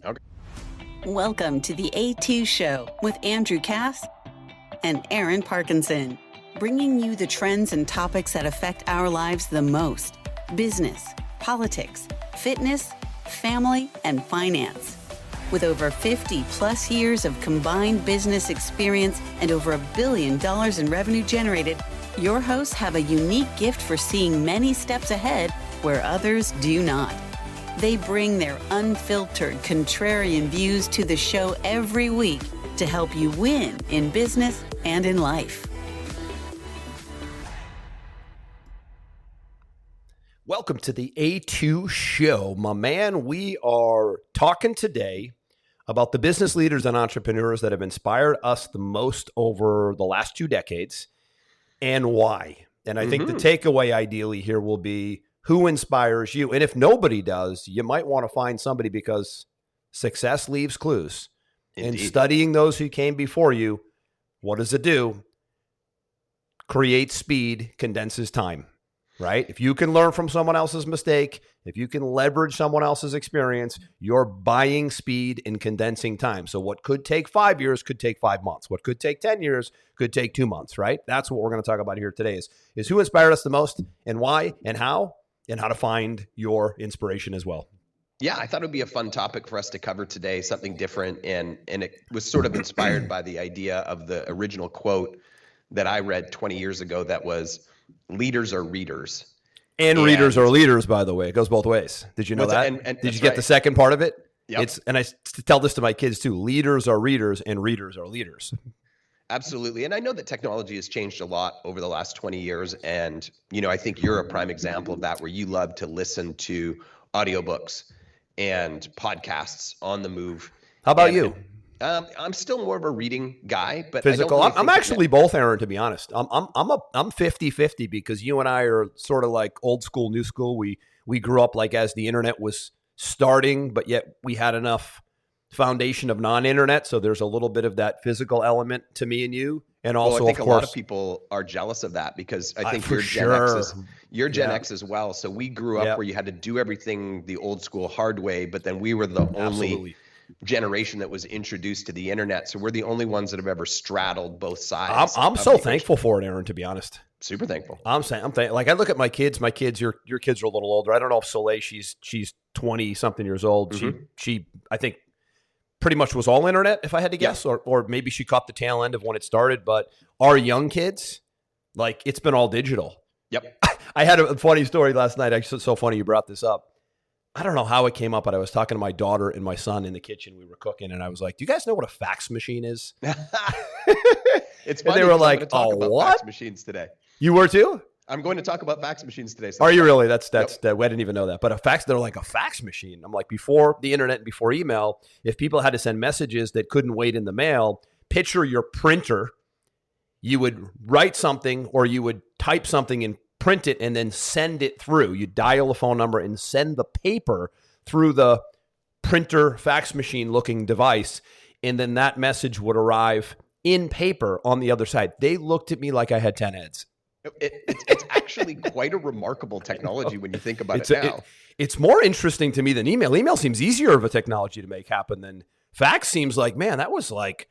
Okay. Welcome to the A2 Show with Andrew Cass and Aaron Parkinson, bringing you the trends and topics that affect our lives the most: business, politics, fitness, family, and finance. With over 50 plus years of combined business experience and over $1 billion in revenue generated, your hosts have a unique gift for seeing many steps ahead where others do not. They bring their unfiltered, contrarian views to the show every week to help you win in business and in life. Welcome to the A2 Show, my man. We are talking today about the business leaders and entrepreneurs that have inspired us the most over the last 2 decades and why. And I think the takeaway ideally here will be who inspires you. And if nobody does, you might want to find somebody, because success leaves clues. Indeed. And studying those who came before you, what does it do? Creates speed, condenses time, right? If you can learn from someone else's mistake, if you can leverage someone else's experience, you're buying speed and condensing time. So what could take 5 years could take 5 months. What could take 10 years could take 2 months, right? That's what we're going to talk about here today is who inspired us the most and why and how to find your inspiration as well. Yeah, I thought it would be a fun topic for us to cover today, something different. And it was sort of inspired by the idea of the original quote that I read 20 years ago that was, leaders are readers. And readers are leaders, by the way. It goes both ways. Did you know that? And did you get the second part of it? Yep. And I tell this to my kids too. Leaders are readers and readers are leaders. Absolutely. And I know that technology has changed a lot over the last 20 years. And, I think you're a prime example of that, where you love to listen to audiobooks and podcasts on the move. How about you? I'm still more of a reading guy, but physical. I'm actually both, Aaron, to be honest. I'm 50-50, because you and I are sort of like old school, new school. We grew up like as the internet was starting, but yet we had enough foundation of non-internet. So there's a little bit of that physical element to me and you. And also, I think of a course, lot of people are jealous of that, because I think you're Gen X as well. So we grew up where you had to do everything the old school hard way, but then we were the only generation that was introduced to the internet. So we're the only ones that have ever straddled both sides. I'm so thankful for it, Aaron, to be honest. Super thankful. I'm like, I look at my kids, your kids are a little older. I don't know if Soleil, she's 20 something years old. She, I think, pretty much was all internet, if I had to guess, or maybe she caught the tail end of when it started. But our young kids, like, it's been all digital. Yep. I had a funny story last night. Actually, it's so funny you brought this up. I don't know how it came up, but I was talking to my daughter and my son in the kitchen. We were cooking, and I was like, "Do you guys know what a fax machine is?" It's funny. And they were like, "Oh, what?" Fax machines today. You were too? I'm going to talk about fax machines today. Are you really? That's I didn't even know that. But they're like a fax machine. I'm like, before the internet and before email, if people had to send messages that couldn't wait in the mail, picture your printer. You would write something, or you would type something and print it and then send it through. You dial a phone number and send the paper through the printer fax machine looking device. And then that message would arrive in paper on the other side. They looked at me like I had 10 heads. It's actually quite a remarkable technology when you think about it now. It's more interesting to me than email. Email seems easier of a technology to make happen than fax. Seems like, man, that was like,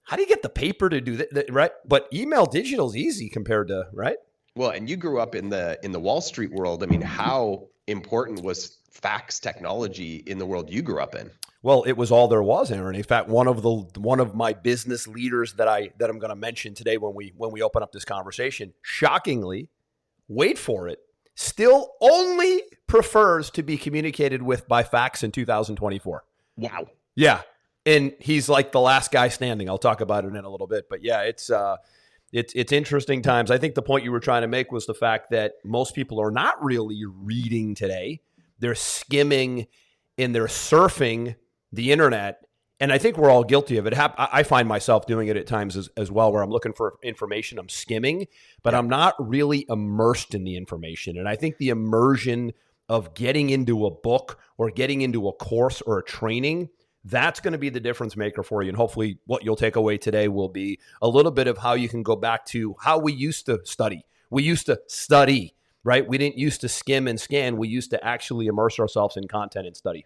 how do you get the paper to do that, right? But email digital is easy compared to, right? Well, and you grew up in the Wall Street world. I mean, how important was fax technology in the world you grew up in? Well, it was all there was, Aaron. In fact, one of my business leaders that I'm going to mention today when we open up this conversation, shockingly, wait for it, still only prefers to be communicated with by fax in 2024. Wow. Yeah. And he's like the last guy standing. I'll talk about it in a little bit, but yeah, it's interesting times. I think the point you were trying to make was the fact that most people are not really reading today. They're skimming and they're surfing the internet. And I think we're all guilty of it. I find myself doing it at times as well, where I'm looking for information, I'm skimming, but I'm not really immersed in the information. And I think the immersion of getting into a book or getting into a course or a training, that's going to be the difference maker for you. And hopefully what you'll take away today will be a little bit of how you can go back to how we used to study. We used to study, right? We didn't used to skim and scan. We used to actually immerse ourselves in content and study.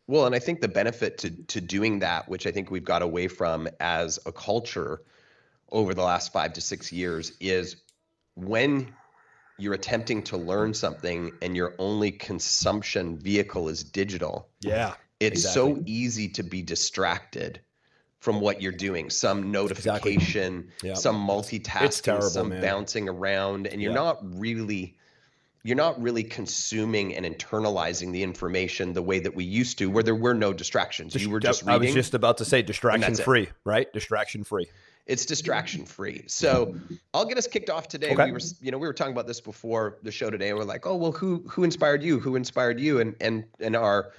Well, and I think the benefit to doing that, which I think we've got away from as a culture over the last 5 to 6 years, is when you're attempting to learn something and your only consumption vehicle is digital. Yeah. It's so easy to be distracted from what you're doing. Some notification, some multitasking, some bouncing around, and you're not really consuming and internalizing the information the way that we used to, where there were no distractions. You were just reading. I was just about to say distraction free, right? Distraction free. It's distraction free. So I'll get us kicked off today. Okay. We were talking about this before the show today, and we're like, oh, well, who inspired you? Who inspired you? And our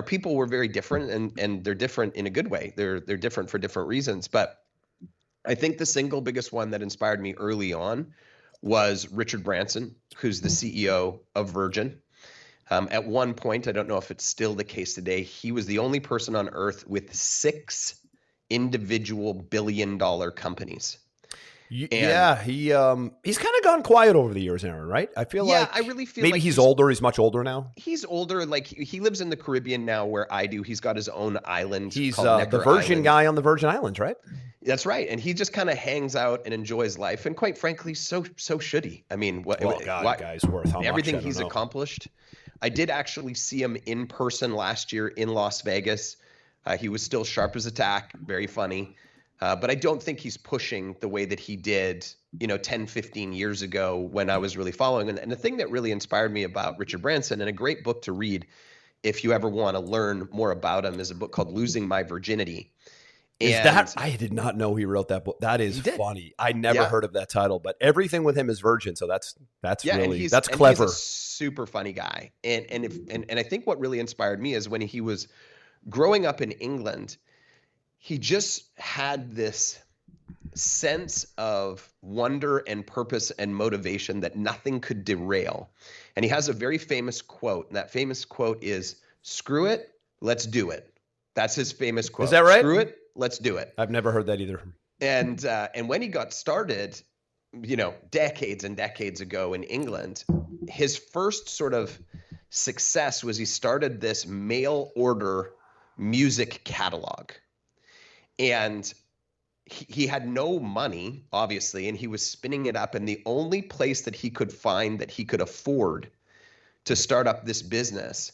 people were very different, and they're different in a good way. They're different for different reasons. But I think the single biggest one that inspired me early on was Richard Branson, who's the CEO of Virgin. At one point, I don't know if it's still the case today, he was the only person on earth with 6 individual billion-dollar companies. He's kind of gone quiet over the years, Aaron, right? I feel like I really feel maybe like he's older. He's much older now. He's older. Like he lives in the Caribbean now, where I do. He's got his own island. He's called the Virgin guy on the Virgin Islands, right? That's right. And he just kind of hangs out and enjoys life. And quite frankly, so should he. I mean, guy's worth how everything much, he's accomplished. I did actually see him in person last year in Las Vegas. He was still sharp as a tack, very funny. But I don't think he's pushing the way that he did, 10, 15 years ago when I was really following. And the thing that really inspired me about Richard Branson, and a great book to read if you ever want to learn more about him, is a book called Losing My Virginity. I did not know he wrote that book. That is funny. I never heard of that title, but everything with him is Virgin. So that's really clever. He's a super funny guy. And I think what really inspired me is when he was growing up in England, he just had this sense of wonder and purpose and motivation that nothing could derail. And he has a very famous quote. And that famous quote is, "Screw it, let's do it." That's his famous quote. Is that right? Screw it, let's do it. I've never heard that either. And when he got started, decades and decades ago in England, his first sort of success was he started this mail order music catalog. And he had no money, obviously, and he was spinning it up. And the only place that he could find that he could afford to start up this business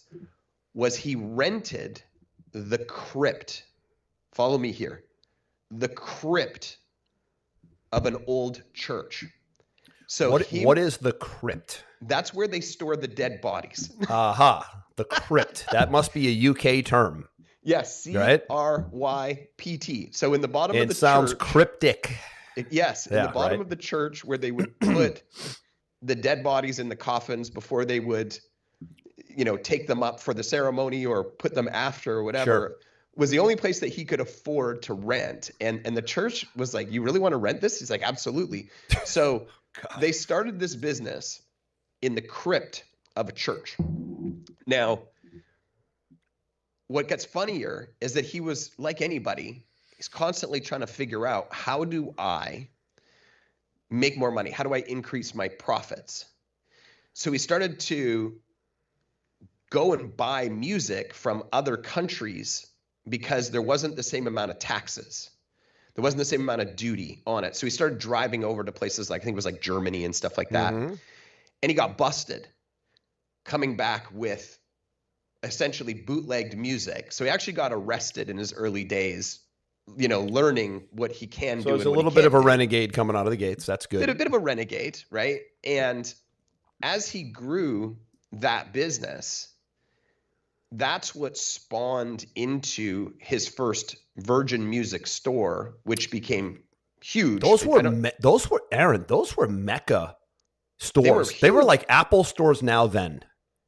was he rented the crypt. Follow me here. The crypt of an old church. So what is the crypt? That's where they store the dead bodies. Aha, the crypt. That must be a UK term. Yes, CRYPT. So in the bottom of the church. It sounds cryptic. In the bottom of the church where they would put the dead bodies in the coffins before they would, take them up for the ceremony or put them after or whatever, was the only place that he could afford to rent. And the church was like, "You really want to rent this?" He's like, "Absolutely." So they started this business in the crypt of a church. Now, what gets funnier is that he was like anybody. He's constantly trying to figure out, how do I make more money? How do I increase my profits? So he started to go and buy music from other countries because there wasn't the same amount of taxes. There wasn't the same amount of duty on it. So he started driving over to places like, I think it was like Germany and stuff like that. Mm-hmm. And he got busted coming back with essentially bootlegged music. So he actually got arrested in his early days, learning what he can do. So it's a little bit of a renegade coming out of the gates. That's good. A bit of a renegade, right? And as he grew that business, that's what spawned into his first Virgin Music store, which became huge. Those were Mecca stores. They were like Apple stores now then.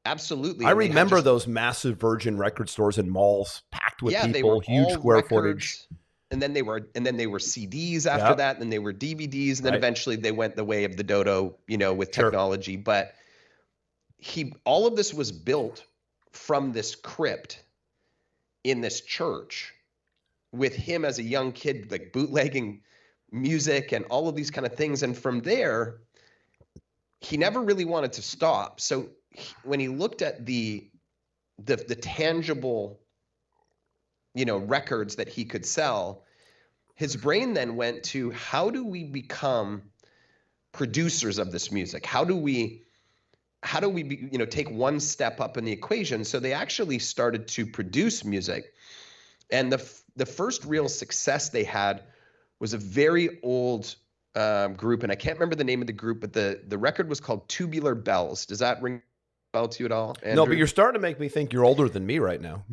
Absolutely. I remember those massive Virgin record stores in malls packed with people, huge square footage. And then they were CDs after that, and then they were DVDs, and then eventually they went the way of the dodo, with technology. But all of this was built from this crypt in this church with him as a young kid, like bootlegging music and all of these kind of things. And from there, he never really wanted to stop. So when he looked at the tangible records that he could sell, his brain then went to, how do we become producers of this music? How do we take one step up in the equation? So they actually started to produce music. And the first real success they had was a very old group, and I can't remember the name of the group, but the record was called Tubular Bells. Does that ring a bell to you at all, Andrew? No, but you're starting to make me think you're older than me right now.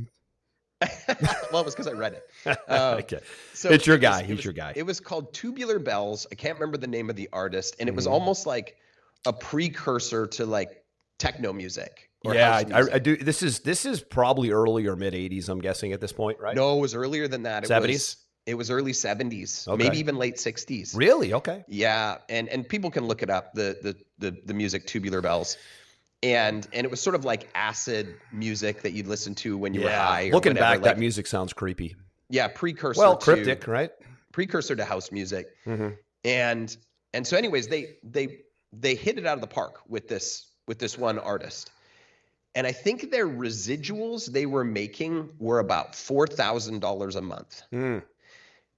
Well, it was because I read it. Okay. So it's your guy. He's your guy. It was called Tubular Bells. I can't remember the name of the artist, and it was almost like a precursor to like techno music. Yeah, I do. This is probably early or mid 80s, I'm guessing at this point, right? No, it was earlier than that. 70s? It was early 70s, Okay. maybe even late 60s. Really? Okay. Yeah, and people can look it up, the music Tubular Bells. And it was sort of like acid music that you'd listen to when you were high. Or looking whatever. back, that music sounds creepy. Yeah, precursor. Well, cryptic, right? Precursor to house music. Mm-hmm. And so, anyways, they hit it out of the park with this one artist. And I think their residuals they were making were about $4,000 a month. Mm.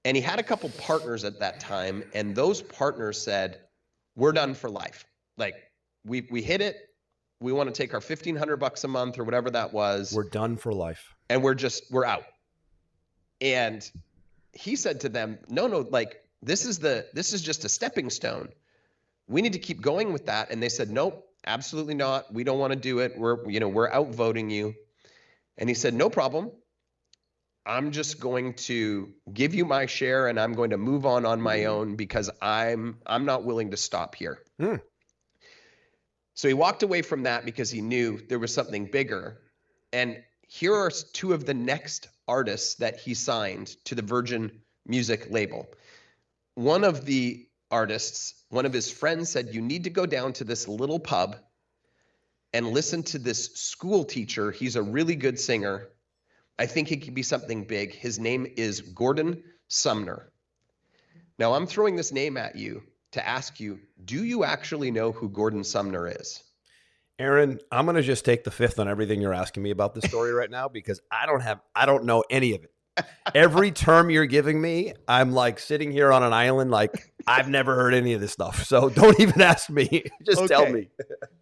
And he had a couple partners at that time, and those partners said, "We're done for life. Like we hit it. We want to take our $1,500 a month or whatever that was. We're done for life. And we're out." And he said to them, no, like this is just a stepping stone. We need to keep going with that. And they said, nope, absolutely not. We don't want to do it. We're outvoting you. And he said, no problem. I'm just going to give you my share and I'm going to move on my own because I'm not willing to stop here. Mm. So he walked away from that because he knew there was something bigger. And here are two of the next artists that he signed to the Virgin Music label. One of the artists, one of his friends said, you need to go down to this little pub and listen to this school teacher. He's a really good singer. I think he could be something big. His name is Gordon Sumner. Now I'm throwing this name at you to ask you, do you actually know who Gordon Sumner is? Aaron, I'm going to just take the fifth on everything you're asking me about this story right now because I don't know any of it. Every term you're giving me, I'm like sitting here on an island like I've never heard any of this stuff. So don't even ask me. Just tell me.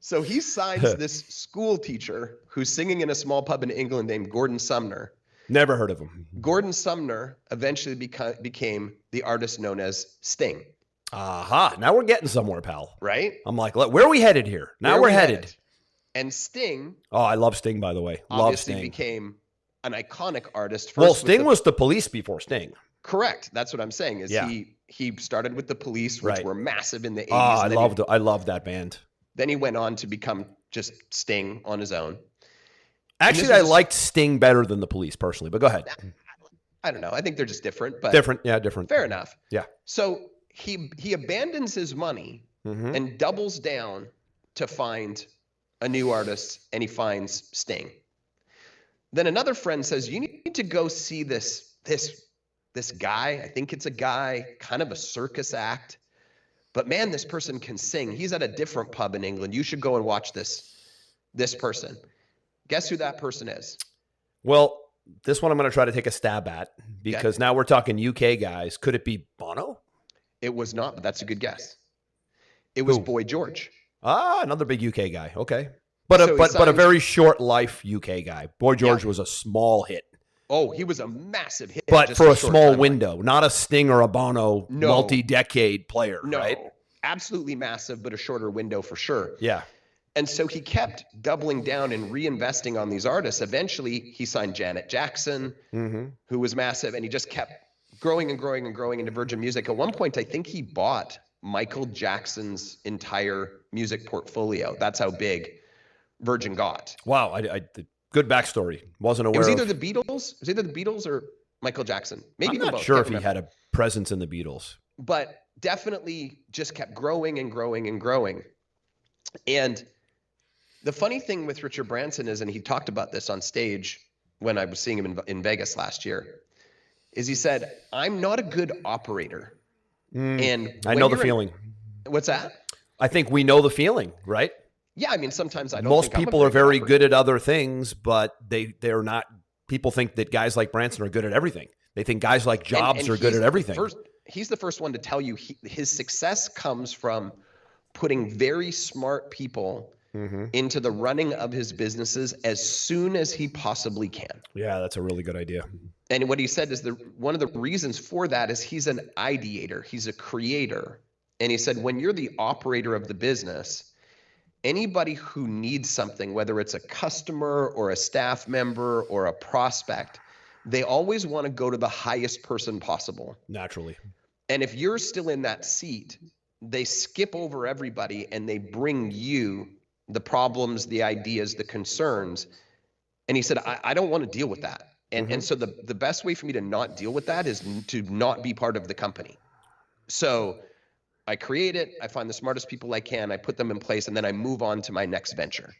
So he signs this school teacher who's singing in a small pub in England named Gordon Sumner. Never heard of him. Gordon Sumner eventually became the artist known as Sting. Aha. Now we're getting somewhere, pal. Right? I'm like, where are we headed here? Now we're headed. And Sting. Oh, I love Sting, by the way. Obviously became an iconic artist. Well, Sting was the Police before Sting. Correct. That's what I'm saying. Is he started with the Police, which were massive in the 80s. Oh, I loved that band. Then he went on to become just Sting on his own. Actually, I liked Sting better than the Police personally, but go ahead. I don't know. I think they're just different. But different. Yeah, different. Fair enough. Yeah. So he abandons his money and doubles down to find a new artist, and he finds Sting. Then another friend says, you need to go see this guy. I think it's a guy, kind of a circus act. But man, this person can sing. He's at a different pub in England. You should go and watch this person. Guess who that person is? Well, this one I'm going to try to take a stab at because now we're talking UK guys. Could it be Bono? It was not, but that's a good guess. It was Boy George. Ah, another big UK guy. Okay. But a very short life UK guy. Boy George was a small hit. Oh, he was a massive hit. But for a small window, not a Sting or a Bono multi-decade player, right? Absolutely massive, but a shorter window for sure. Yeah. And so he kept doubling down and reinvesting on these artists. Eventually, he signed Janet Jackson, who was massive, and he just kept growing and growing and growing into Virgin Music. At one point, I think he bought Michael Jackson's entire music portfolio. That's how big Virgin got. Wow, I good backstory. Wasn't aware. It was either the Beatles. It was either the Beatles or Michael Jackson. Maybe I'm not sure if he had a presence in the Beatles, but definitely just kept growing and growing and growing. And the funny thing with Richard Branson is, and he talked about this on stage when I was seeing him in Vegas last year, is he said, "I'm not a good operator." And I know the feeling. What's that? I think we know the feeling, right? Yeah, I mean, sometimes I don't. Most people are very good at other things, but they're not people think that guys like Branson are good at everything. They think guys like Jobs are good at everything. He's the first one to tell you his success comes from putting very smart people into the running of his businesses as soon as he possibly can. Yeah, that's a really good idea. And what he said is one of the reasons for that is he's an ideator. He's a creator. And he said, when you're the operator of the business, anybody who needs something, whether it's a customer or a staff member or a prospect, they always want to go to the highest person possible. Naturally. And if you're still in that seat, they skip over everybody and they bring you the problems, the ideas, the concerns. And he said, I don't want to deal with that. And so the best way for me to not deal with that is to not be part of the company. So I create it, I find the smartest people I can, I put them in place, and then I move on to my next venture.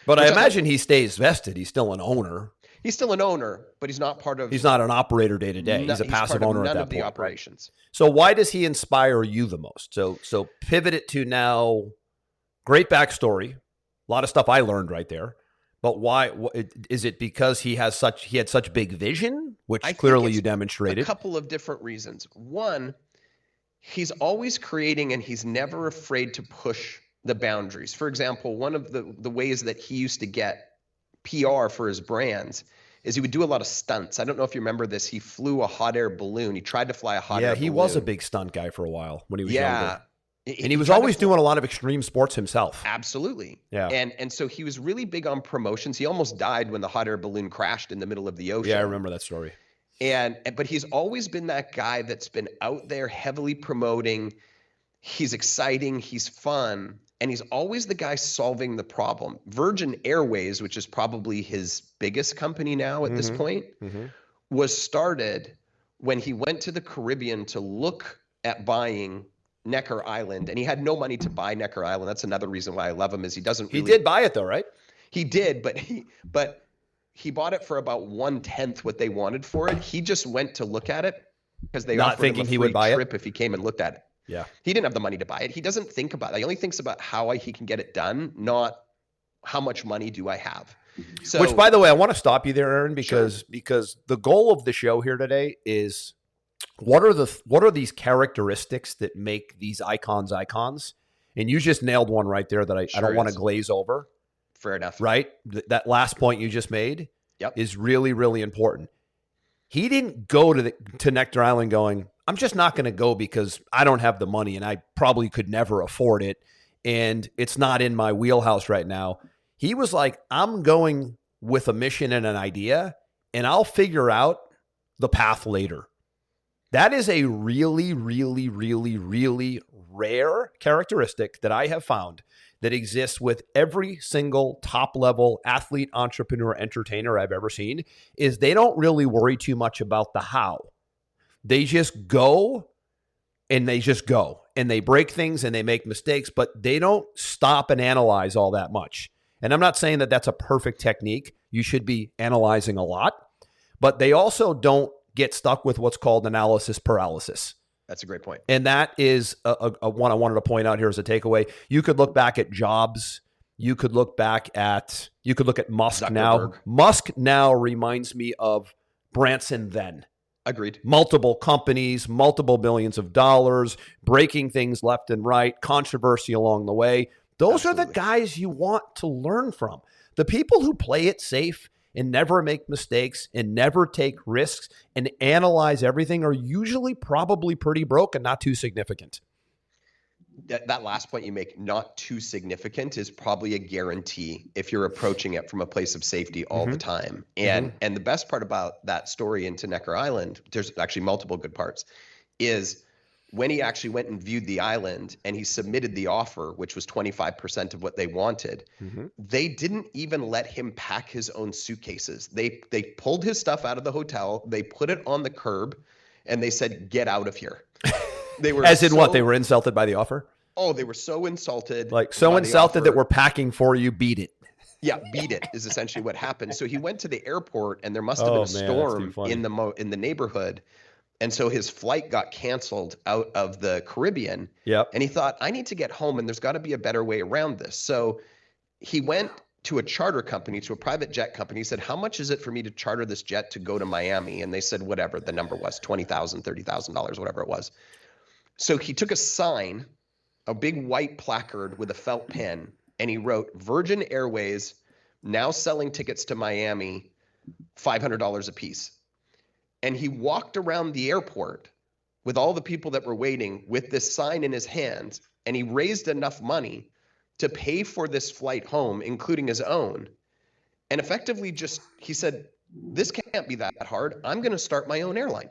But I imagine he stays vested. He's still an owner. He's still an owner, but he's not part of... He's not an operator day to day. He's a passive owner at that point. None of the operations. So why does he inspire you the most? So pivot it to now, great backstory, a lot of stuff I learned right there. But why is it because he had such big vision, which clearly you demonstrated? A couple of different reasons. One, he's always creating and he's never afraid to push the boundaries. For example, one of the ways that he used to get PR for his brands is he would do a lot of stunts. I don't know if you remember this. He flew a hot air balloon. He tried to fly a hot air balloon. Yeah, he was a big stunt guy for a while when he was younger. And he was always doing a lot of extreme sports himself. Absolutely. Yeah. And so he was really big on promotions. He almost died when the hot air balloon crashed in the middle of the ocean. Yeah, I remember that story. But he's always been that guy that's been out there heavily promoting. He's exciting, he's fun, and he's always the guy solving the problem. Virgin Airways, which is probably his biggest company now at this point, was started when he went to the Caribbean to look at buying Necker Island, and he had no money to buy Necker Island. That's another reason why I love him, is he doesn't really... He did buy it though, right? He did, but he bought it for about 1/10 what they wanted for it. He just went to look at it because they offered him a free trip if he came and looked at it. Yeah. He didn't have the money to buy it. He doesn't think about it. He only thinks about how he can get it done, not how much money do I have. So, which, by the way, I want to stop you there, Aaron, because the goal of the show here today is what are these characteristics that make these icons? And you just nailed one right there that I don't want to glaze over. Fair enough. Right? That last point you just made is really, really important. He didn't go to Necker Island going, I'm just not going to go because I don't have the money and I probably could never afford it. And it's not in my wheelhouse right now. He was like, I'm going with a mission and an idea, and I'll figure out the path later. That is a really, really, really, really rare characteristic that I have found that exists with every single top-level athlete, entrepreneur, entertainer I've ever seen, is they don't really worry too much about the how. They just go, and they break things, and they make mistakes, but they don't stop and analyze all that much. And I'm not saying that that's a perfect technique. You should be analyzing a lot, but they also don't get stuck with what's called analysis paralysis. That's a great point. And that is a one I wanted to point out here as a takeaway. You could look back at Jobs. You could look at Musk now. Musk now reminds me of Branson then. Agreed. Multiple companies, multiple billions of dollars, breaking things left and right, controversy along the way. Those are the guys you want to learn from. The people who play it safe and never make mistakes and never take risks and analyze everything are usually probably pretty broke and not too significant. That last point you make, not too significant, is probably a guarantee if you're approaching it from a place of safety all the time. And the best part about that story into Necker Island, there's actually multiple good parts, is when he actually went and viewed the island and he submitted the offer, which was 25% of what they wanted, they didn't even let him pack his own suitcases. They pulled his stuff out of the hotel, they put it on the curb, and they said, "Get out of here." They were what? They were insulted by the offer? Oh, they were so insulted. Like, so insulted that we're packing for you, beat it. Yeah, beat it is essentially what happened. So he went to the airport and there must have been a storm in the neighborhood. And so his flight got canceled out of the Caribbean. Yep. And he thought, I need to get home and there's got to be a better way around this. So he went to a charter company, to a private jet company. He said, how much is it for me to charter this jet to go to Miami? And they said, whatever the number was, $20,000, $30,000, whatever it was. So he took a sign, a big white placard with a felt pen, and he wrote, Virgin Airways now selling tickets to Miami, $500 a piece. And he walked around the airport with all the people that were waiting with this sign in his hands, and he raised enough money to pay for this flight home, including his own. And effectively he said, this can't be that hard. I'm going to start my own airline.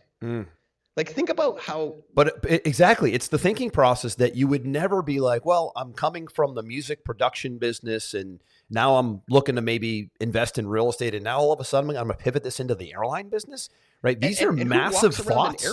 Like, think about how. But exactly. It's the thinking process that you would never be like, well, I'm coming from the music production business and now I'm looking to maybe invest in real estate. And now all of a sudden I'm going to pivot this into the airline business, right? These are massive thoughts.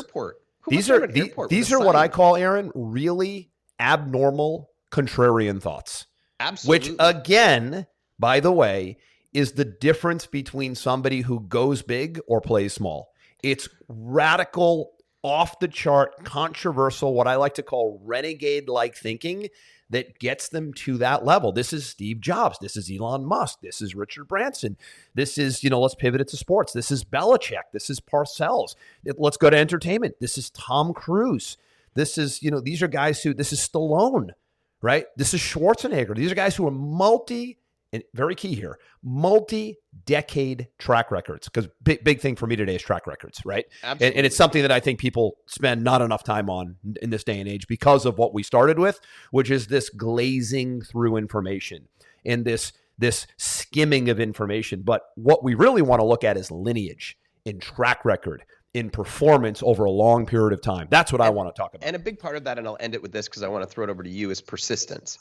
These are what I call, Aaron, really abnormal contrarian thoughts. Absolutely. Which, again, by the way, is the difference between somebody who goes big or plays small. It's radical, off the chart, controversial, what I like to call renegade-like thinking that gets them to that level. This is Steve Jobs. This is Elon Musk. This is Richard Branson. This is, let's pivot it to sports. This is Belichick. This is Parcells. Let's go to entertainment. This is Tom Cruise. This is, these are guys this is Stallone, right? This is Schwarzenegger. These are guys who are and very key here, multi-decade track records, because big thing for me today is track records, right? Absolutely. And it's something that I think people spend not enough time on in this day and age because of what we started with, which is this glazing through information and this skimming of information. But what we really want to look at is lineage in track record, in performance over a long period of time. That's what I want to talk about. And a big part of that, and I'll end it with this because I want to throw it over to you, is persistence.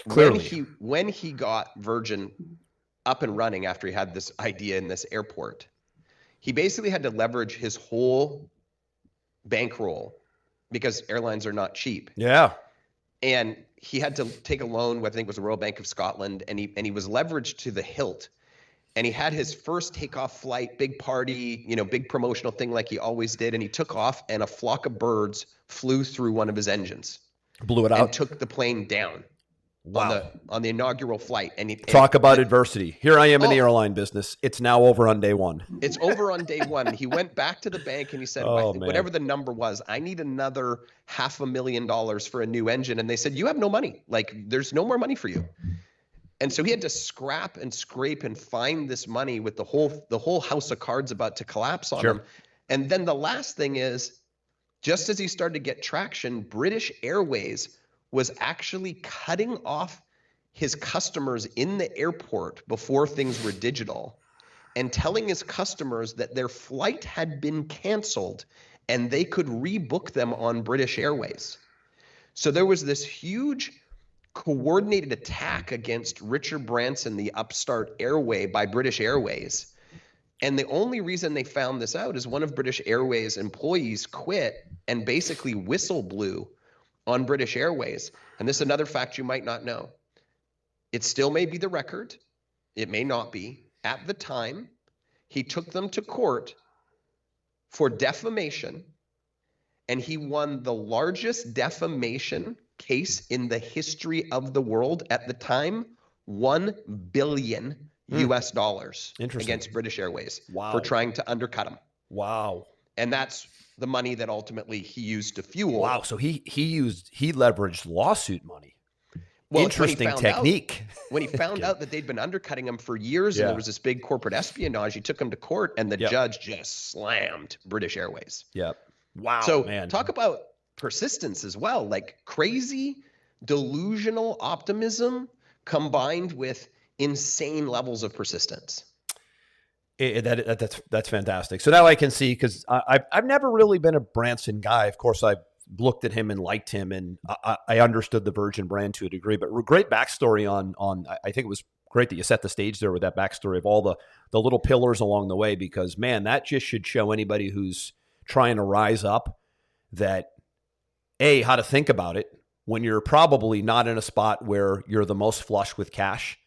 Clearly. When he got Virgin up and running after he had this idea in this airport, he basically had to leverage his whole bankroll because airlines are not cheap. Yeah. And he had to take a loan, I think it was the Royal Bank of Scotland, and he was leveraged to the hilt. And he had his first takeoff flight, big party, big promotional thing like he always did. And he took off and a flock of birds flew through one of his engines. Blew it out. And took the plane down. Wow. On the inaugural flight. Talk about adversity. Here I am in the airline business. It's now over on day one. It's over on day one. He went back to the bank and he said, whatever the number was, I need another $500,000 for a new engine. And they said, you have no money. Like, there's no more money for you. And so he had to scrap and scrape and find this money with the whole house of cards about to collapse on him. And then the last thing is, just as he started to get traction, British Airways was actually cutting off his customers in the airport before things were digital and telling his customers that their flight had been canceled and they could rebook them on British Airways. So there was this huge coordinated attack against Richard Branson, the upstart airway, by British Airways. And the only reason they found this out is one of British Airways' employees quit and basically whistle blew on British Airways. And this is another fact you might not know. It still may be the record. It may not be. At the time, he took them to court for defamation, and he won the largest defamation case in the history of the world at the time, $1 billion US dollars against British Airways for trying to undercut him. Wow. And that's the money that ultimately he used to fuel. Wow. So he leveraged lawsuit money. Well, interesting technique. When he found out that they'd been undercutting him for years and there was this big corporate espionage, he took him to court and the judge just slammed British Airways. Yep. Wow. So talk about persistence as well, like crazy delusional optimism combined with insane levels of persistence. That's fantastic. So now I can see, because I've never really been a Branson guy. Of course, I've looked at him and liked him, and I understood the Virgin brand to a degree. But great backstory on. I think it was great that you set the stage there with that backstory of all the little pillars along the way, because man, that just should show anybody who's trying to rise up that how to think about it when you're probably not in a spot where you're the most flush with cash,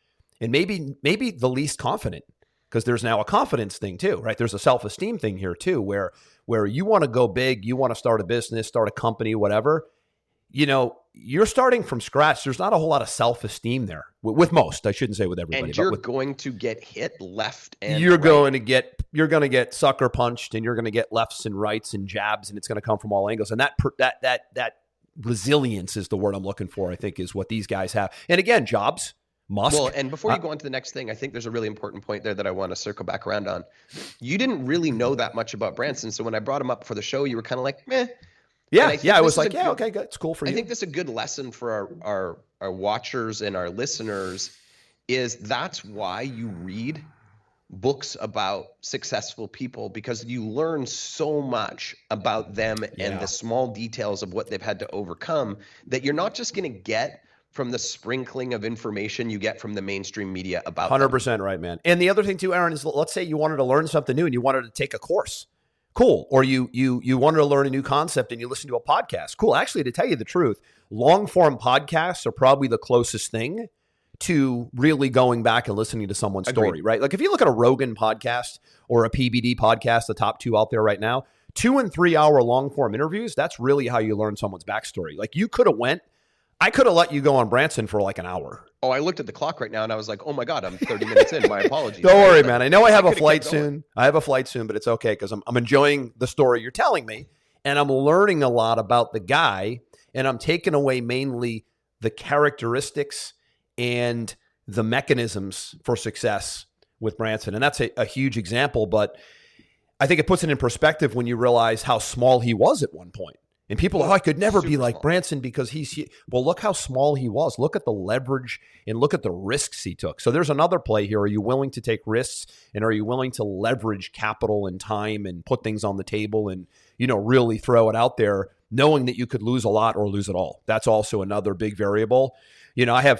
and maybe the least confident. Because there's now a confidence thing too, right? There's a self-esteem thing here too, where you want to go big, you want to start a business, start a company, whatever. you're starting from scratch. There's not a whole lot of self-esteem there with most. I shouldn't say with everybody. And you're going to get hit left and you're right. going to get sucker punched, and you're going to get lefts and rights and jabs, and it's going to come from all angles. And that resilience is the word I'm looking for, I think, is what these guys have. And again, Jobs, Musk. Well, and before you go on to the next thing, I think there's a really important point there that I want to circle back around on. You didn't really know that much about Branson. So when I brought him up for the show, you were kind of like, meh. Yeah. I was like, yeah, okay, good. It's cool for you. I think this is a good lesson for our watchers and our listeners is that's why you read books about successful people, because you learn so much about them and the small details of what they've had to overcome that you're not just going to get from the sprinkling of information you get from the mainstream media about 100% them. Right, man. And the other thing too, Aaron, is let's say you wanted to learn something new and you wanted to take a course. Cool. Or you wanted to learn a new concept and you listen to a podcast. Cool. Actually, to tell you the truth, long form podcasts are probably the closest thing to really going back and listening to someone's story, right? Like if you look at a Rogan podcast or a PBD podcast, the top two out there right now, 2 and 3 hour long form interviews, that's really how you learn someone's backstory. Like I could have let you go on Branson for like an hour. Oh, I looked at the clock right now and I was like, oh my God, I'm 30 minutes in. My apologies. Don't worry, man. I know I have a flight soon. I have a flight soon, but it's okay because I'm enjoying the story you're telling me. And I'm learning a lot about the guy. And I'm taking away mainly the characteristics and the mechanisms for success with Branson. And that's a huge example. But I think it puts it in perspective when you realize how small he was at one point. And people, I could never be like Branson because well, look how small he was. Look at the leverage and look at the risks he took. So there's another play here. Are you willing to take risks, and are you willing to leverage capital and time and put things on the table and, really throw it out there, knowing that you could lose a lot or lose it all? That's also another big variable. I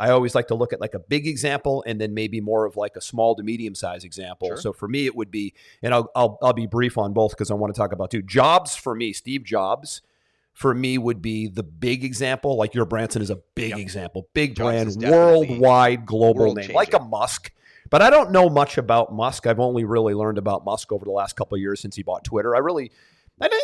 always like to look at like a big example and then maybe more of like a small to medium size example. Sure. So for me, it would be, and I'll be brief on both because I want to talk about two. Jobs for me, Steve Jobs for me would be the big example. Like your Branson is a big example, big Jobs brand, worldwide, global name, changing. like a Musk. But I don't know much about Musk. I've only really learned about Musk over the last couple of years since he bought Twitter. I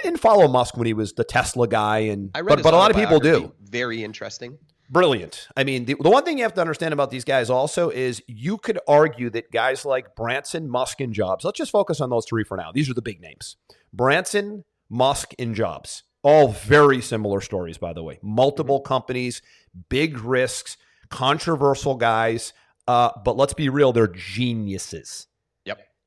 didn't follow Musk when he was the Tesla guy, but a lot of people do. Very interesting. Brilliant. I mean, the one thing you have to understand about these guys also is you could argue that guys like Branson, Musk, and Jobs, let's just focus on those three for now. These are the big names. Branson, Musk, and Jobs. All very similar stories, by the way. Multiple companies, big risks, controversial guys. But let's be real, they're geniuses.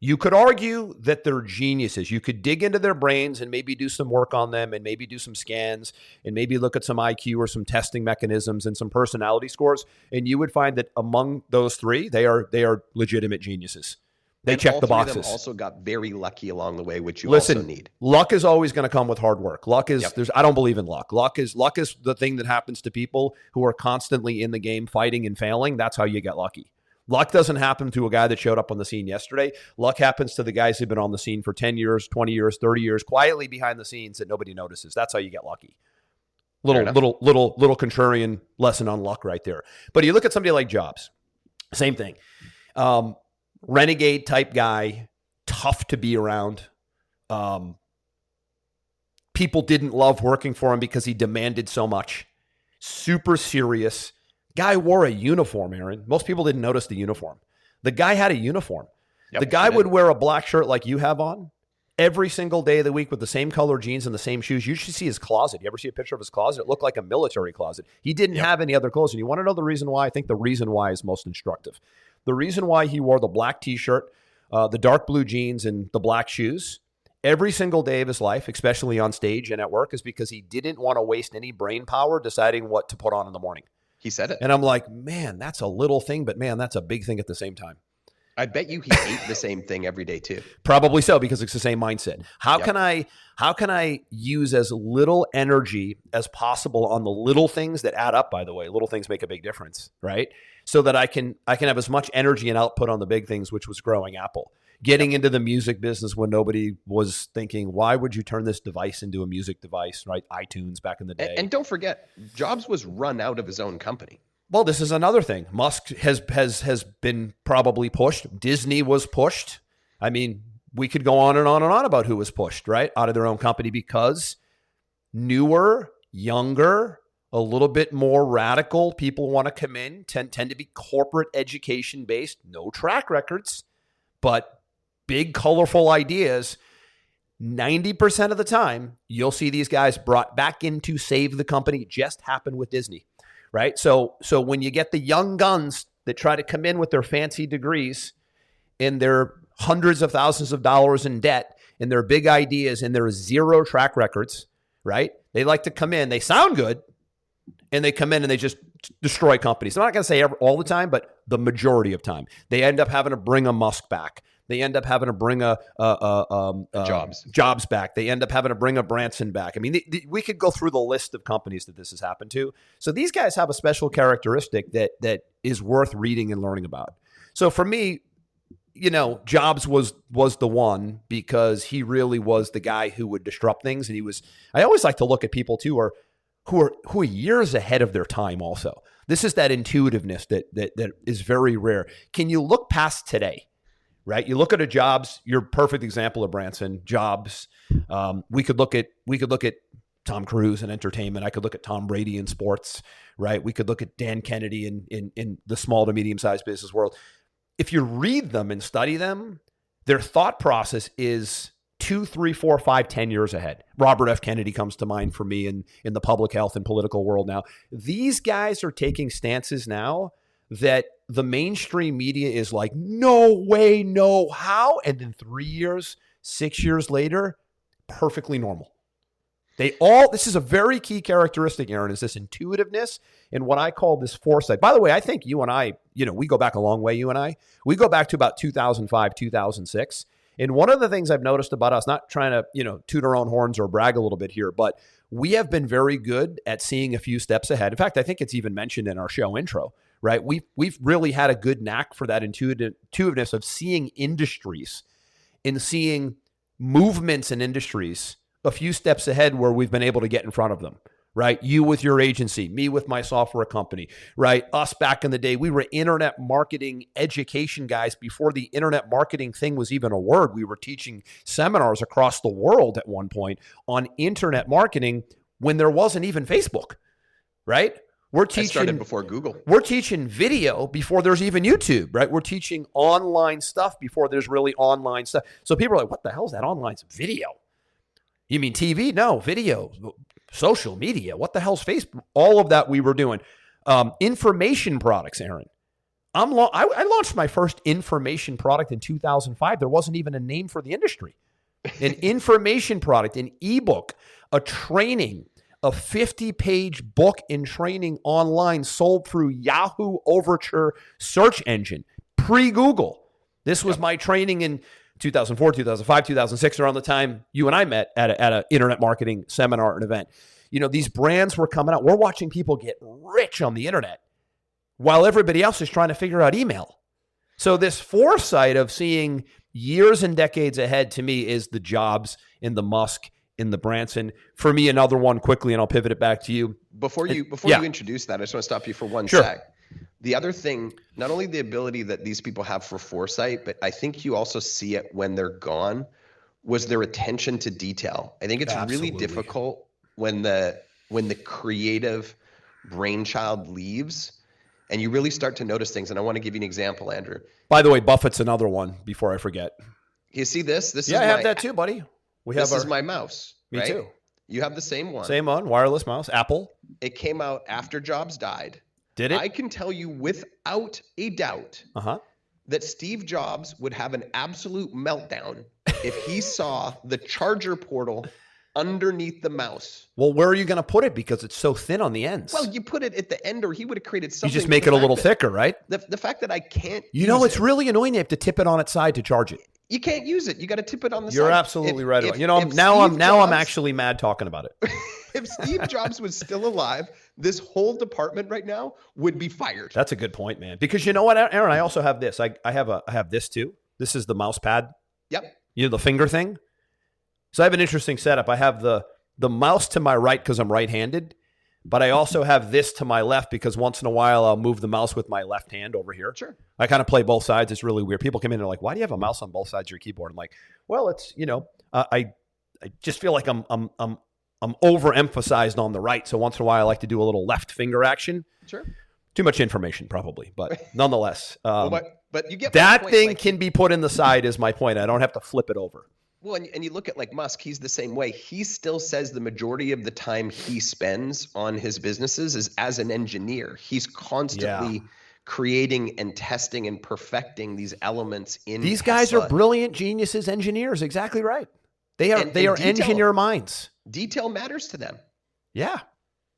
You could argue that they're geniuses. You could dig into their brains and maybe do some work on them and maybe do some scans and maybe look at some IQ or some testing mechanisms and some personality scores. And you would find that among those three, they are legitimate geniuses. They check the boxes. All three of them also got very lucky along the way, which you also need. Luck is always going to come with hard work. Luck is I don't believe in luck. Luck is the thing that happens to people who are constantly in the game fighting and failing. That's how you get lucky. Luck doesn't happen to a guy that showed up on the scene yesterday. Luck happens to the guys who've been on the scene for 10 years, 20 years, 30 years, quietly behind the scenes that nobody notices. That's how you get lucky. Little contrarian lesson on luck right there. But you look at somebody like Jobs, same thing. Renegade type guy, tough to be around. People didn't love working for him because he demanded so much. Super serious. Guy wore a uniform, Aaron. Most people didn't notice the uniform. The guy had a uniform. The guy would wear a black shirt like you have on every single day of the week with the same color jeans and the same shoes. You should see his closet. You ever see a picture of his closet? It looked like a military closet. He didn't have any other clothes. And you want to know the reason why? I think the reason why is most instructive. The reason why he wore the black t-shirt, the dark blue jeans, and the black shoes every single day of his life, especially on stage and at work, is because he didn't want to waste any brain power deciding what to put on in the morning. He said it. And I'm like, man, that's a little thing, but man, that's a big thing at the same time. I bet you he ate the same thing every day too. Probably so, because it's the same mindset. How can I use as little energy as possible on the little things that add up, by the way? Little things make a big difference, right? So that I can have as much energy and output on the big things, which was growing Apple. Getting into the music business when nobody was thinking, why would you turn this device into a music device, right? iTunes back in the day. And don't forget, Jobs was run out of his own company. Well, this is another thing. Musk has been probably pushed. Disney was pushed. I mean, we could go on and on and on about who was pushed, right? Out of their own company because newer, younger, a little bit more radical. People want to come in, tend to be corporate education based, no track records, but big, colorful ideas. 90% of the time, you'll see these guys brought back in to save the company. It just happened with Disney, right? So when you get the young guns that try to come in with their fancy degrees and their hundreds of thousands of dollars in debt and their big ideas and their zero track records, right? They like to come in, they sound good, and they come in and they just destroy companies. I'm not going to say all the time, but the majority of time. They end up having to bring a Musk back. They end up having to bring a Jobs back. They end up having to bring a Branson back. I mean, we could go through the list of companies that this has happened to. So these guys have a special characteristic that is worth reading and learning about. So for me, Jobs was the one because he really was the guy who would disrupt things. And I always like to look at people too who are years ahead of their time also. This is that intuitiveness that is very rare. Can you look past today? Right? You look at a Jobs, you're a perfect example of Branson, Jobs. We could look at Tom Cruise in entertainment. I could look at Tom Brady in sports, right? We could look at Dan Kennedy in the small to medium-sized business world. If you read them and study them, their thought process is 2, 3, 4, 5, 10 years ahead. Robert F. Kennedy comes to mind for me in the public health and political world now. These guys are taking stances now that the mainstream media is like, no way, no how. And then 3 years, 6 years later, perfectly normal. This is a very key characteristic, Aaron, is this intuitiveness and what I call this foresight. By the way, I think you and I, we go back a long way, you and I. We go back to about 2005, 2006. And one of the things I've noticed about us, not trying to, toot our own horns or brag a little bit here, but we have been very good at seeing a few steps ahead. In fact, I think it's even mentioned in our show intro, right? We've really had a good knack for that intuitiveness of seeing industries and seeing movements in industries a few steps ahead where we've been able to get in front of them, right? You with your agency, me with my software company, right? Us back in the day, we were internet marketing education guys before the internet marketing thing was even a word. We were teaching seminars across the world at one point on internet marketing when there wasn't even Facebook, right? I started before Google. We're teaching video before there's even YouTube, right? We're teaching online stuff before there's really online stuff. So people are like, what the hell is that online video? You mean TV? No, video, social media. What the hell's Facebook? All of that we were doing. Information products, Aaron. I launched my first information product in 2005. There wasn't even a name for the industry. An information product, an ebook, a training, a 50-page book in training online sold through Yahoo Overture search engine, pre-Google. This was my training in 2004, 2005, 2006, around the time you and I met at an internet marketing seminar and event. These brands were coming out. We're watching people get rich on the internet while everybody else is trying to figure out email. So this foresight of seeing years and decades ahead to me is the Jobs in the Musk in the Branson. For me, another one quickly, and I'll pivot it back to you. Before you introduce that, I just want to stop you for one sec. The other thing, not only the ability that these people have for foresight, but I think you also see it when they're gone, was their attention to detail. I think it's really difficult when the creative brainchild leaves and you really start to notice things. And I want to give you an example, Andrew. By the way, Buffett's another one before I forget. You see this? I have that too, buddy. This is my mouse. Me too. You have the same one. Same one, wireless mouse, Apple. It came out after Jobs died. Did it? I can tell you without a doubt that Steve Jobs would have an absolute meltdown if he saw the charger portal underneath the mouse. Well, where are you going to put it? Because it's so thin on the ends. Well, you put it at the end, or he would have created something. You just make it a little thicker, right? The fact that I can't it's really annoying. You have to tip it on its side to charge it. You can't use it. You got to tip it on the side. You're absolutely right. I'm actually mad talking about it. If Steve Jobs was still alive, this whole department right now would be fired. That's a good point, man. Because you know what, Aaron? I also have this. I have this too. This is the mouse pad. Yep. The finger thing. So I have an interesting setup. I have the mouse to my right because I'm right-handed, but I also have this to my left because once in a while I'll move the mouse with my left hand over here. Sure. I kind of play both sides. It's really weird. People come in and they're like, "Why do you have a mouse on both sides of your keyboard?" I'm like, "Well, it's I just feel like I'm I'm overemphasized on the right. So once in a while, I like to do a little left finger action. Sure. Too much information, probably, but nonetheless, but you get that point, thing can be put in the side. Is my point. I don't have to flip it over. Well, and you look at like Musk, he's the same way. He still says the majority of the time he spends on his businesses is as an engineer. He's constantly creating and testing and perfecting these elements in These Tesla. guys are brilliant geniuses, engineers. Exactly right. They are engineer minds. Detail matters to them. Yeah.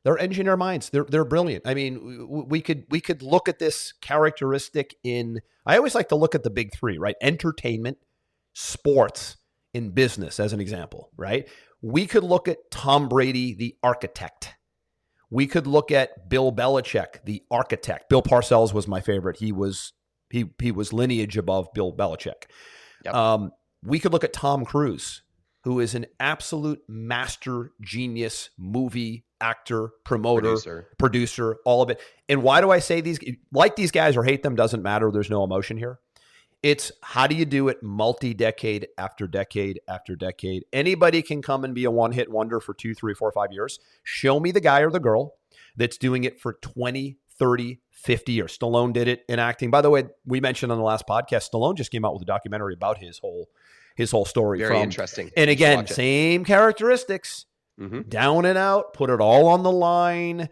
They're engineer minds. They're brilliant. I mean, we could look at this characteristic in, I always like to look at the big three, right? Entertainment, sports, and business as an example, right? We could look at Tom Brady, the architect. We could look at Bill Belichick, the architect. Bill Parcells was my favorite. He was lineage above Bill Belichick. Yep. We could look at Tom Cruise, who is an absolute master genius movie actor, promoter, producer, all of it. And why do I say these guys or hate them doesn't matter. There's no emotion here. It's how do you do it multi-decade after decade after decade. Anybody can come and be a one-hit wonder for 2, 3, 4, 5 years. Show me the guy or the girl that's doing it for 20, 30, 50 years. Stallone did it in acting. By the way, we mentioned on the last podcast, Stallone just came out with a documentary about his whole story. Very interesting. And again, same characteristics. Mm-hmm. Down and out, put it all on the line,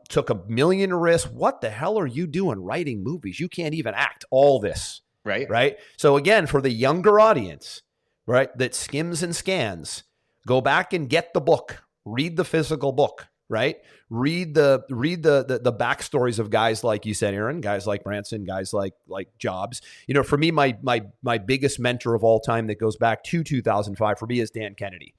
took a million risks. What the hell are you doing writing movies? You can't even act. All this. Right. So again, for the younger audience, right, that skims and scans, go back and get the book, read the physical book, right? Read the backstories of guys like you said, Aaron, guys like Branson, guys like Jobs. You know, for me, my biggest mentor of all time that goes back to 2005 for me is Dan Kennedy.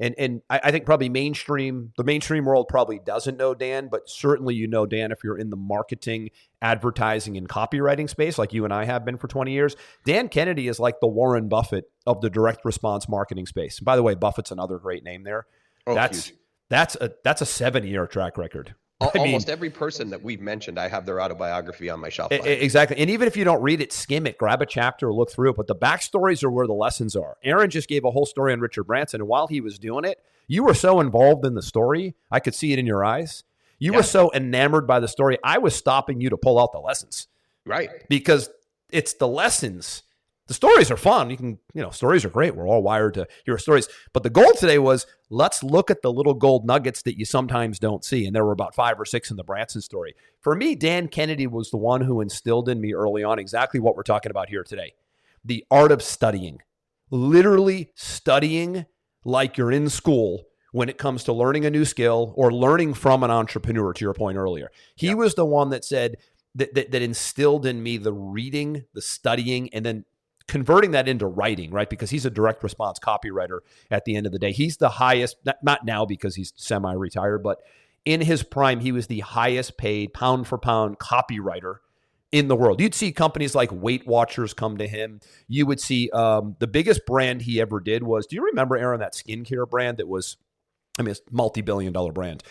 And I think probably the mainstream world probably doesn't know Dan, but certainly you know Dan if you're in the marketing, advertising, and copywriting space like you and I have been for 20 years. Dan Kennedy is like the Warren Buffett of the direct response marketing space. And by the way, Buffett's another great name there. Oh, that's a 7-year track record. Almost every person that we've mentioned, I have their autobiography on my shelf. Exactly. And even if you don't read it, skim it, grab a chapter, look through it. But the backstories are where the lessons are. Aaron just gave a whole story on Richard Branson. And while he was doing it, you were so involved in the story. I could see it in your eyes. You were so enamored by the story. I was stopping you to pull out the lessons. Right. Because it's the lessons. The stories are fun. Stories are great. We're all wired to hear stories. But the goal today was, let's look at the little gold nuggets that you sometimes don't see. And there were about 5 or 6 in the Branson story. For me, Dan Kennedy was the one who instilled in me early on exactly what we're talking about here today. The art of studying. Literally studying like you're in school when it comes to learning a new skill or learning from an entrepreneur, to your point earlier. He was the one that said that instilled in me the reading, the studying, and then converting that into writing, right? Because he's a direct response copywriter at the end of the day. He's the highest, not now because he's semi-retired, but in his prime, he was the highest paid pound for pound copywriter in the world. You'd see companies like Weight Watchers come to him. You would see the biggest brand he ever did was, do you remember, Aaron, that skincare brand that was, it's a multi-billion-dollar brand.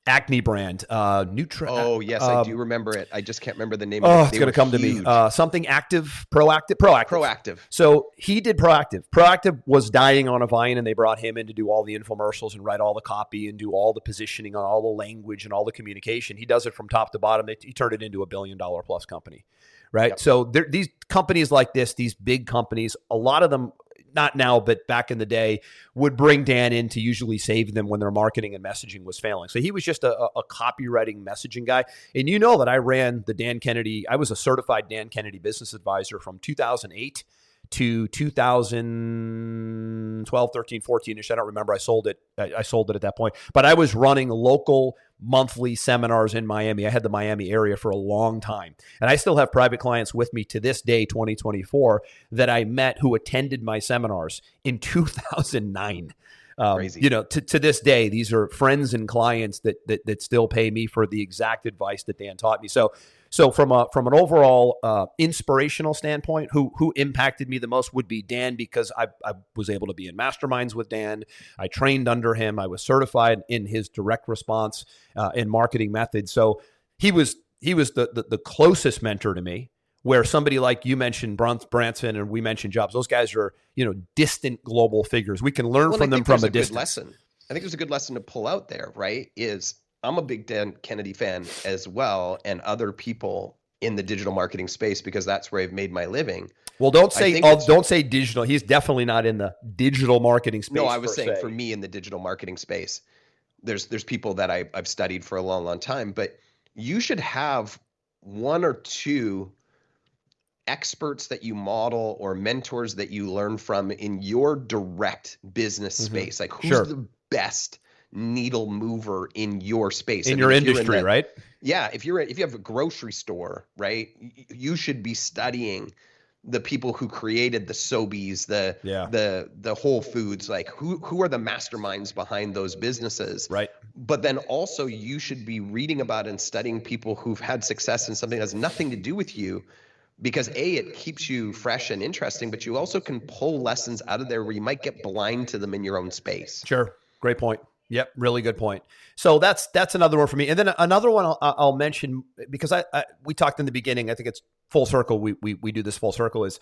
Acne brand, Nutra. Oh, yes, I do remember it. I just can't remember the name of it. Oh, it's going to come huge. to me. Something active, proactive. Proactive. So he did Proactive. Proactive was dying on a vine, and they brought him in to do all the infomercials and write all the copy and do all the positioning on all the language and all the communication. He does it from top to bottom. He turned it into $1 billion plus company, right? Yep. So these companies like this, these big companies, a lot of them, not now, but back in the day, would bring Dan in to usually save them when their marketing and messaging was failing. So he was just a copywriting messaging guy. And you know that I ran the Dan Kennedy, I was a certified Dan Kennedy business advisor from 2008 to 2012, 13, 14-ish. I don't remember. I sold it at that point. But I was running local monthly seminars in Miami. I had the Miami area for a long time. And I still have private clients with me to this day, 2024, that I met who attended my seminars in 2009. Crazy. To this day, these are friends and clients that still pay me for the exact advice that Dan taught me. So from an overall inspirational standpoint, who impacted me the most would be Dan, because I was able to be in masterminds with Dan. I trained under him. I was certified in his direct response and marketing methods. So he was the closest mentor to me. where somebody like you mentioned Branson and we mentioned Jobs, those guys are, distant global figures. We can learn from them from a distance. Lesson. I think there's a good lesson to pull out there, right? I'm a big Dan Kennedy fan as well, and other people in the digital marketing space, because that's where I've made my living. Well, don't say digital. He's definitely not in the digital marketing space. No, I was saying for me in the digital marketing space, there's people that I've studied for a long, long time, but you should have one or two experts that you model or mentors that you learn from in your direct business space. Like who's the best needle mover in your space, in your industry, right? Yeah. If you have a grocery store, right, you should be studying the people who created the Sobeys, the Whole Foods, like who are the masterminds behind those businesses. Right. But then also you should be reading about and studying people who've had success in something that has nothing to do with you, because it keeps you fresh and interesting, but you also can pull lessons out of there where you might get blind to them in your own space. Sure. Great point. Yep. Really good point. So that's another one for me. And then another one I'll mention, because we talked in the beginning, I think it's full circle. We do this full circle, is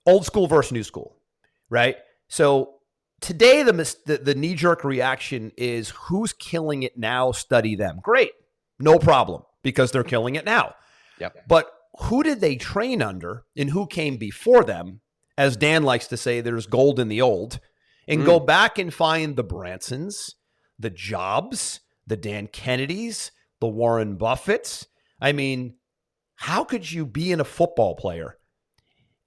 old school versus new school, right? So today the knee-jerk reaction is who's killing it now, study them. Great. No problem, because they're killing it now. Yep. But who did they train under and who came before them? As Dan likes to say, there's gold in the old. And go back and find the Bransons, the Jobs, the Dan Kennedys, the Warren Buffetts. I mean, how could you be in a football player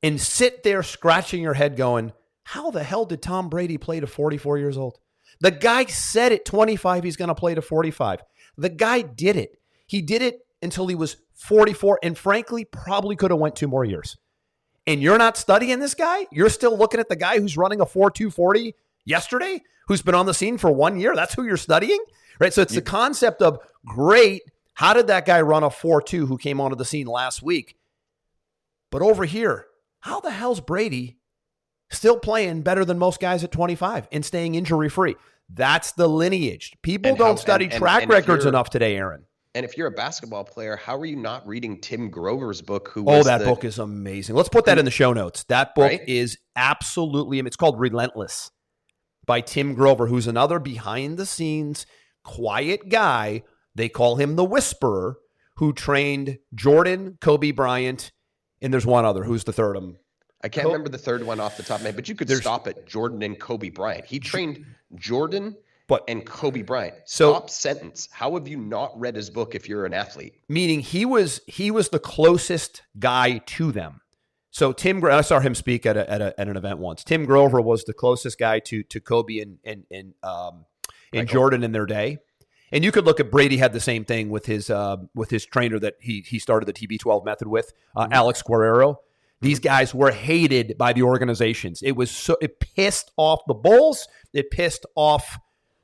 and sit there scratching your head going, how the hell did Tom Brady play to 44 years old? The guy said at 25 he's going to play to 45. The guy did it. He did it until he was 44, and frankly, probably could have went 2 more years. And you're not studying this guy? You're still looking at the guy who's running a 4.240 yesterday, who's been on the scene for 1 year? That's who you're studying, right? So it's the concept of, great, how did that guy run a 4.2 who came onto the scene last week? But over here, how the hell's Brady still playing better than most guys at 25 and staying injury-free? That's the lineage. People don't study track records enough today, Aaron. And if you're a basketball player, how are you not reading Tim Grover's book? That book is amazing. Let's put that in the show notes. That book is absolutely, it's called Relentless by Tim Grover, who's another behind-the-scenes, quiet guy. They call him the Whisperer, who trained Jordan, Kobe Bryant, and there's one other. Who's the third of them? I can't remember the third one off the top of my head, but you could stop at Jordan and Kobe Bryant. He trained Jordan and Kobe Bryant. Stop sentence. How have you not read his book if you're an athlete? Meaning he was the closest guy to them. So I saw him speak at an event once. Tim Grover was the closest guy to Kobe and Jordan in their day. And you could look at Brady had the same thing with his trainer that he started the TB12 method with, Alex Guerrero. These guys were hated by the organizations. It pissed off the Bulls. It pissed off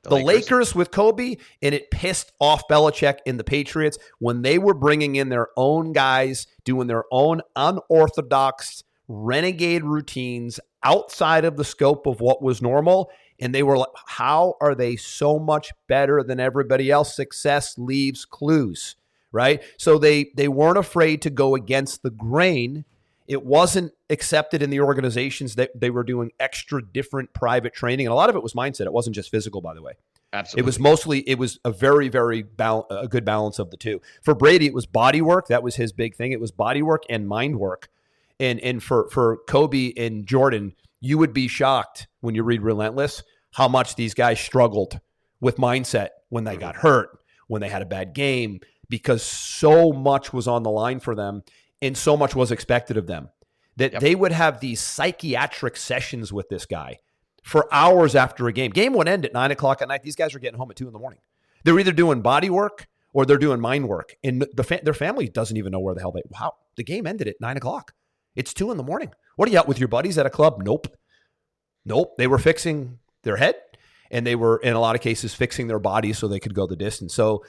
the Lakers with Kobe, and it pissed off Belichick and the Patriots when they were bringing in their own guys, doing their own unorthodox, renegade routines outside of the scope of what was normal. And they were like, how are they so much better than everybody else? Success leaves clues, right? So they weren't afraid to go against the grain. It wasn't accepted in the organizations that they were doing extra different private training. And a lot of it was mindset. It wasn't just physical, by the way. Absolutely. It was a very, very a good balance of the two. For Brady, it was body work. That was his big thing. It was body work and mind work. And for Kobe and Jordan, you would be shocked when you read Relentless how much these guys struggled with mindset when they got hurt, when they had a bad game, because so much was on the line for them. And so much was expected of them that they would have these psychiatric sessions with this guy for hours after a game. Game would end at 9:00 at night. These guys are getting home at 2 a.m. They're either doing body work or they're doing mind work. And their family doesn't even know where the hell the game ended at 9:00. It's 2 a.m. What are you out with your buddies at a club? Nope. They were fixing their head, and they were, in a lot of cases, fixing their bodies so they could go the distance. So,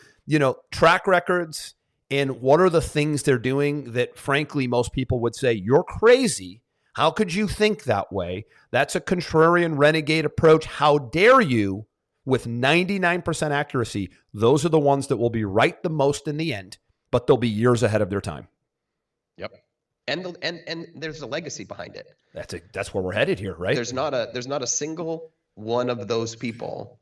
track records. And what are the things they're doing that, frankly, most people would say, you're crazy. How could you think that way? That's a contrarian renegade approach. How dare you? With 99% accuracy, those are the ones that will be right the most in the end, but they'll be years ahead of their time. Yep. and there's a legacy behind it. That's where we're headed here, right? There's not a single one of those people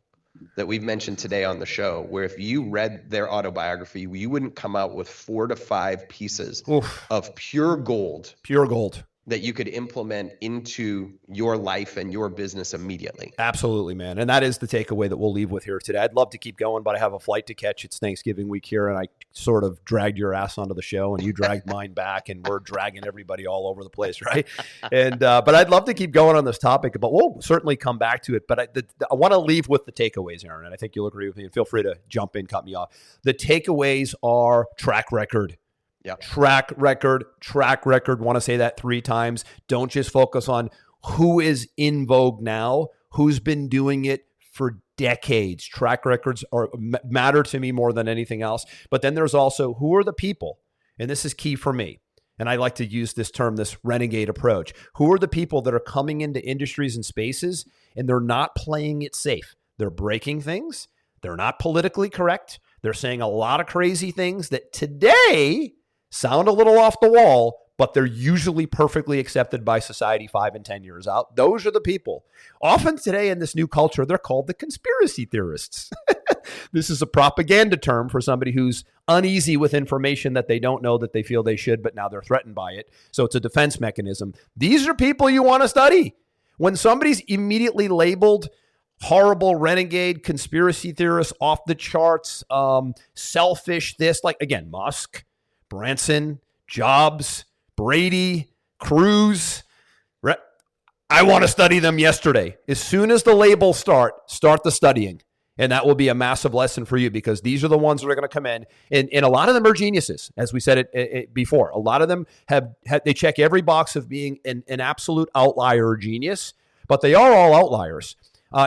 that we've mentioned today on the show where if you read their autobiography, you wouldn't come out with 4 to 5 pieces of pure gold that you could implement into your life and your business immediately. Absolutely, man. And that is the takeaway that we'll leave with here today. I'd love to keep going, but I have a flight to catch. It's Thanksgiving week here, and I sort of dragged your ass onto the show, and you dragged mine back, and we're dragging everybody all over the place, right? And but I'd love to keep going on this topic, but we'll certainly come back to it. But I want to leave with the takeaways, Aaron, and I think you'll agree with me, and feel free to jump in, cut me off. The takeaways are track record. Yeah. Track record. Want to say that 3 times. Don't just focus on who is in vogue now, who's been doing it for decades. Track records matter to me more than anything else. But then there's also who are the people, and this is key for me. And I like to use this term, this renegade approach. Who are the people that are coming into industries and spaces and they're not playing it safe? They're breaking things. They're not politically correct. They're saying a lot of crazy things that today sound a little off the wall, but they're usually perfectly accepted by society 5 and 10 years out. Those are the people. Often today in this new culture, they're called the conspiracy theorists. This is a propaganda term for somebody who's uneasy with information that they don't know that they feel they should, but now they're threatened by it. So it's a defense mechanism. These are people you want to study. When somebody's immediately labeled horrible renegade, conspiracy theorist, off the charts, selfish, this, like, again, Musk, Branson, Jobs, Brady, Cruz. I want to study them yesterday. As soon as the labels start the studying. And that will be a massive lesson for you because these are the ones that are going to come in. And a lot of them are geniuses, as we said it before. A lot of them they check every box of being an absolute outlier or genius, but they are all outliers.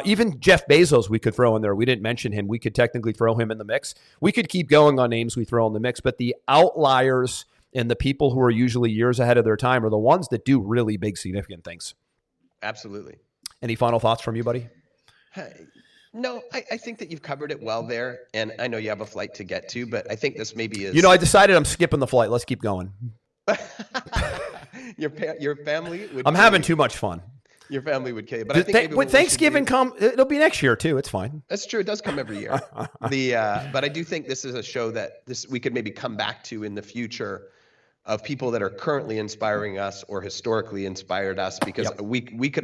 Even Jeff Bezos, we could throw in there. We didn't mention him. We could technically throw him in the mix. We could keep going on names we throw in the mix, but the outliers and the people who are usually years ahead of their time are the ones that do really big, significant things. Absolutely. Any final thoughts from you, buddy? No, I think that you've covered it well there. And I know you have a flight to get to, but I think this maybe is... I decided I'm skipping the flight. Let's keep going. Your family would... I'm having too much fun. Your family would kill you. But I think when Thanksgiving comes, it'll be next year too. It's fine. That's true. It does come every year. But I do think this is a show that we could maybe come back to in the future of people that are currently inspiring us or historically inspired us, because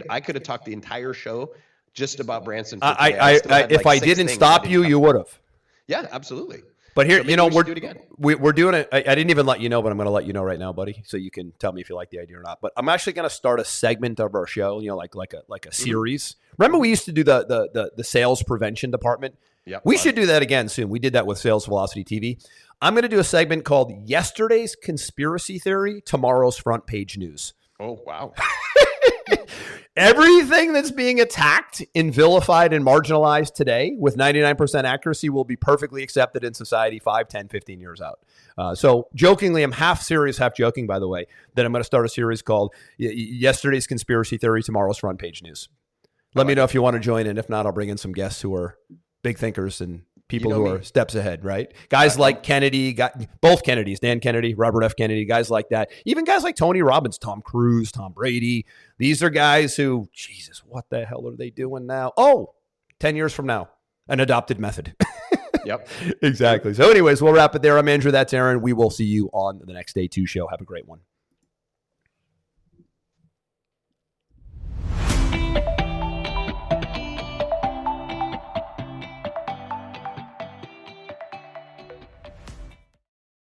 I could have talked the entire show just about Branson. If I didn't stop you, you would have. Yeah, absolutely. But here, so we're doing it. I didn't even let you know, but I'm going to let you know right now, buddy, so you can tell me if you like the idea or not. But I'm actually going to start a segment of our show, like a series. Remember, we used to do the sales prevention department. Yeah, we should do that again soon. We did that with Sales Velocity TV. I'm going to do a segment called "Yesterday's Conspiracy Theory, Tomorrow's Front Page News." Oh, wow. Everything that's being attacked and vilified and marginalized today with 99% accuracy will be perfectly accepted in society 5, 10, 15 years out. So jokingly, I'm half serious, half joking, by the way, that I'm going to start a series called Yesterday's Conspiracy Theory, Tomorrow's Front Page News. Let me know if you want to join in. If not, I'll bring in some guests who are big thinkers and people who are steps ahead, right? Guys like Kennedy, both Kennedys, Dan Kennedy, Robert F. Kennedy, guys like that. Even guys like Tony Robbins, Tom Cruise, Tom Brady. These are guys who, Jesus, what the hell are they doing now? 10 years from now, an adopted method. Yep. Exactly. So anyways, we'll wrap it there. I'm Andrew. That's Aaron. We will see you on the next Day 2 show. Have a great one.